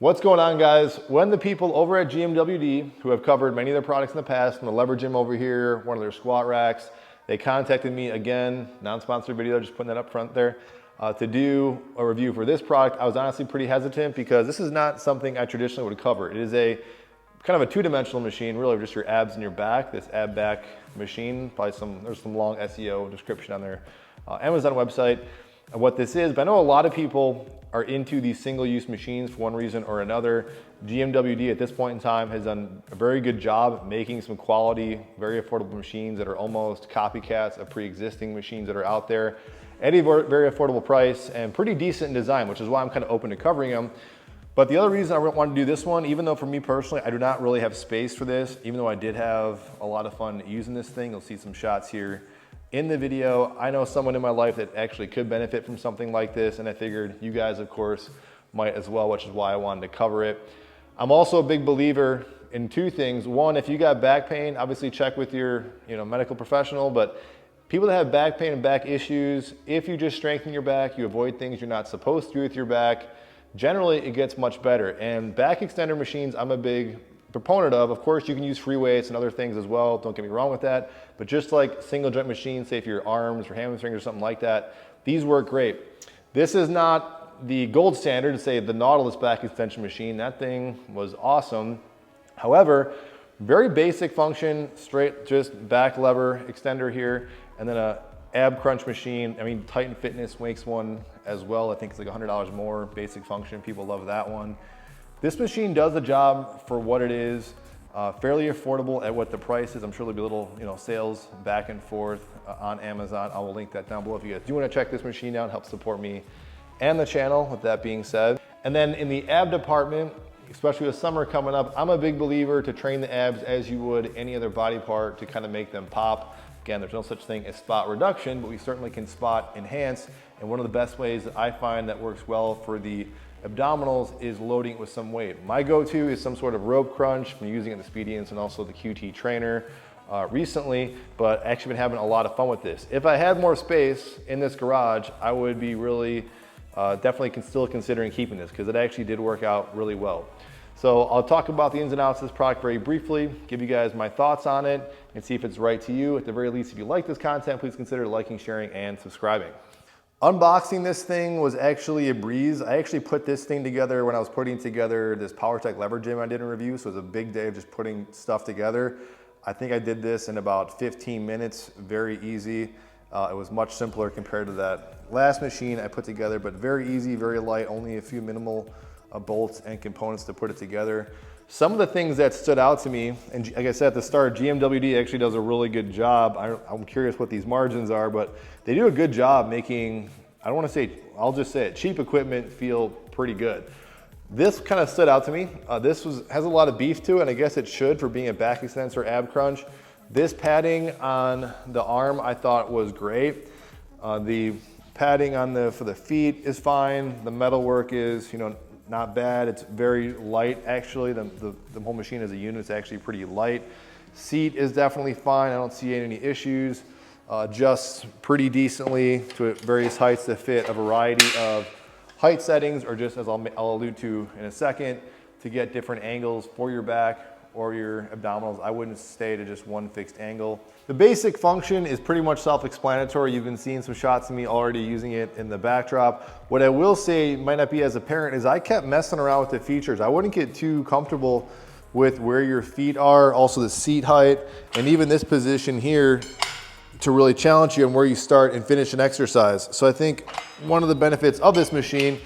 What's going on, guys? When the people over at GMWD, who have covered many of their products in the past, from the lever gym over here, one of their squat racks, they contacted me again, non-sponsored video, just putting that up front there, to do a review for this product. I was honestly pretty hesitant because this is not something I traditionally would cover. It is a kind of a two-dimensional machine, really just your abs and your back, this ab back machine. Probably there's some long SEO description on their Amazon website of what this is, but I know a lot of people are into these single-use machines for one reason or another. GMWD at this point in time has done a very good job making some quality, very affordable machines that are almost copycats of pre-existing machines that are out there at a very affordable price and pretty decent in design, which is why I'm kind of open to covering them. But the other reason I want to do this one, even though for me personally, I do not really have space for this, even though I did have a lot of fun using this thing. You'll see some shots here in the video. I know someone in my life that actually could benefit from something like this, and I figured you guys, of course, might as well, which is why I wanted to cover it. I'm also a big believer in two things. One, if you got back pain, obviously check with your medical professional, but people that have back pain and back issues, if you just strengthen your back, you avoid things you're not supposed to do with your back, generally it gets much better. And back extender machines, I'm a big proponent of. Of course, you can use free weights and other things as well. Don't get me wrong with that. But just like single joint machines, say for your arms or hamstrings or something like that, these work great. This is not the gold standard, say the Nautilus back extension machine. That thing was awesome. However, very basic function, straight just back lever extender here, and then a ab crunch machine. I mean, Titan Fitness makes one as well. I think it's like $100 more, basic function. People love that one. This machine does the job for what it is, fairly affordable at what the price is. I'm sure there'll be little sales back and forth on Amazon. I will link that down below if you guys do want to check this machine out, help support me and the channel, with that being said. And then in the ab department, especially with summer coming up, I'm a big believer to train the abs as you would any other body part to kind of make them pop. Again, there's no such thing as spot reduction, but we certainly can spot enhance. And one of the best ways that I find that works well for the abdominals is loading it with some weight. My go-to is some sort of rope crunch. I'm using it in the Speedians and also the QT trainer recently, but actually been having a lot of fun with this. If I had more space in this garage, I would be really definitely still considering keeping this because it actually did work out really well. So I'll talk about the ins and outs of this product very briefly, give you guys my thoughts on it, and see if it's right to you. At the very least, if you like this content, please consider liking, sharing, and subscribing. Unboxing this thing was actually a breeze. I actually put this thing together when I was putting together this PowerTech lever gym I did a review, so it was a big day of just putting stuff together. I think I did this in about 15 minutes, very easy. It was much simpler compared to that last machine I put together, but very easy, very light, only a few minimal bolts and components to put it together. Some of the things that stood out to me, and like I said at the start, GMWD actually does a really good job. I'm curious what these margins are, but they do a good job making, I don't want to say, I'll just say it, cheap equipment feel pretty good. This kind of stood out to me. This has a lot of beef to it, and I guess it should for being a back extensor ab crunch. This padding on the arm I thought was great. The padding for the feet is fine. The metal work is, not bad. It's very light, actually. The whole machine as a unit is actually pretty light. Seat is definitely fine. I don't see any issues. Adjusts pretty decently to various heights to fit a variety of height settings, or just as I'll allude to in a second, to get different angles for your back or your abdominals. I wouldn't stay to just one fixed angle. The basic function is pretty much self-explanatory. You've been seeing some shots of me already using it in the backdrop. What I will say might not be as apparent is I kept messing around with the features. I wouldn't get too comfortable with where your feet are, also the seat height, and even this position here to really challenge you on where you start and finish an exercise. So I think one of the benefits of this machine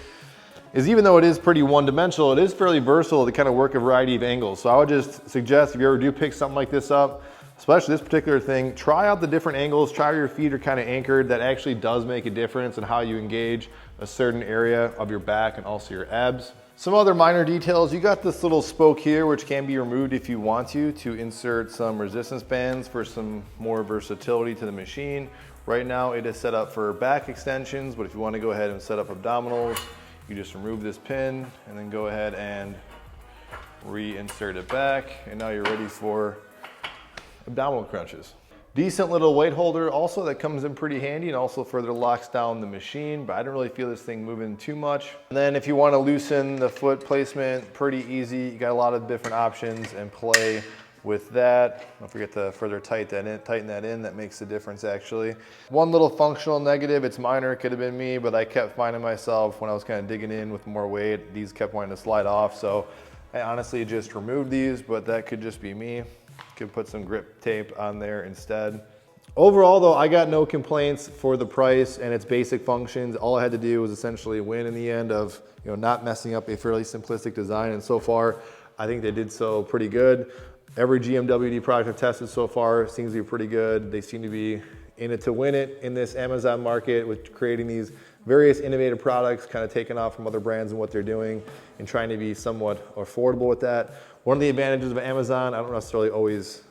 is, even though it is pretty one-dimensional, it is fairly versatile to kind of work a variety of angles. So I would just suggest, if you ever do pick something like this up, especially this particular thing, try out the different angles, try where your feet are kind of anchored. That actually does make a difference in how you engage a certain area of your back and also your abs. Some other minor details, you got this little spoke here, which can be removed if you want to insert some resistance bands for some more versatility to the machine. Right now it is set up for back extensions, but if you want to go ahead and set up abdominals, you just remove this pin and then go ahead and reinsert it back, and now you're ready for abdominal crunches. Decent little weight holder also that comes in pretty handy and also further locks down the machine, but I don't really feel this thing moving too much. And then if you want to loosen the foot placement, pretty easy. You got a lot of different options and play with that. Don't forget to further tighten that in. That makes a difference actually. One little functional negative, it's minor, it could have been me, but I kept finding myself when I was kind of digging in with more weight, these kept wanting to slide off. So I honestly just removed these, but that could just be me. Could put some grip tape on there instead. Overall though, I got no complaints for the price and its basic functions. All I had to do was essentially win in the end of, not messing up a fairly simplistic design. And so far, I think they did so pretty good. Every GMWD product I've tested so far seems to be pretty good. They seem to be in it to win it in this Amazon market with creating these various innovative products, kind of taking off from other brands and what they're doing and trying to be somewhat affordable with that. One of the advantages of Amazon, I don't necessarily always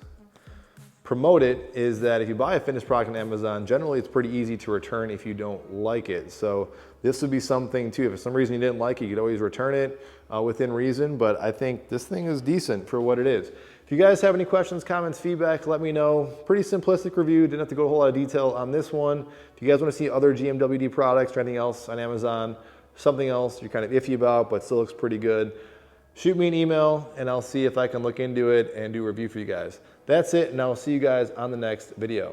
promote it, is that if you buy a fitness product on Amazon, generally it's pretty easy to return if you don't like it. So this would be something too. If for some reason you didn't like it, you could always return it within reason, but I think this thing is decent for what it is. If you guys have any questions, comments, feedback, let me know. Pretty simplistic review, didn't have to go a whole lot of detail on this one. If you guys want to see other GMWD products or anything else on Amazon, something else you're kind of iffy about but still looks pretty good, shoot me an email and I'll see if I can look into it and do a review for you guys. That's it, and I'll see you guys on the next video.